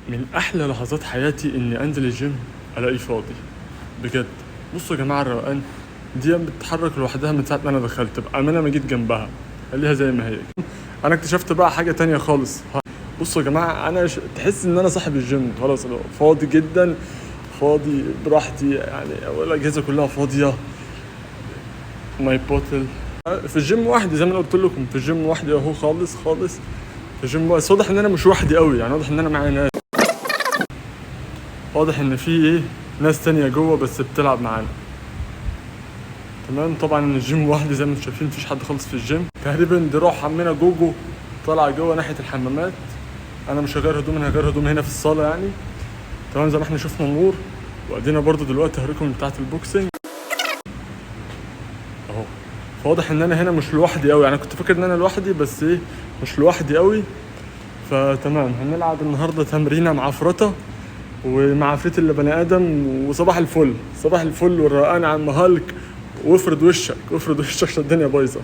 من احلى لحظات حياتي اني انزل الجيم الاقيه فاضي بجد. بصوا يا جماعه الروقان دي بتتحرك لوحدها من ساعه ما انا دخلت، بامانه ما جيت جنبها، خليها زي ما هي. انا اكتشفت بقى حاجه تانية خالص. بصوا يا جماعه انا تحس ان انا صاحب الجيم خلاص، أنا فاضي جدا، فاضي براحتي يعني، الاجهزه كلها فاضيه، ماي بوتل في الجيم وحدي زي ما انا قلت لكم، في الجيم وحدي اهو خالص خالص في الجيم. بس واضح ان انا مش وحدي قوي يعني، واضح ان انا معايا ناس، واضح ان في ناس تانية جوه بس بتلعب معانا. تمام. طبعا الجيم وحدي زي ما انتم شايفين، مفيش حد خالص في الجيم تقريبا. دي روح عمنا جوجو طالعه جوه ناحيه الحمامات. انا مش هغير هدوم، انا هغير هدوم هنا في الصاله يعني. تمام. زي ما احنا شفنا النور، وادينا برضو دلوقتي هوريكم بتاعه البوكسنج اهو. فواضح ان انا هنا مش لوحدي قوي يعني، كنت فاكر ان انا لوحدي بس مش لوحدي قوي. فتمام، هنلعب النهارده تمرينه معفرطه ومع عفريت اللي بني ادم. وصباح الفل، صباح الفل والروقان يا عم هالك. وافرد وشك، افرد وشك عشان الدنيا بايظه.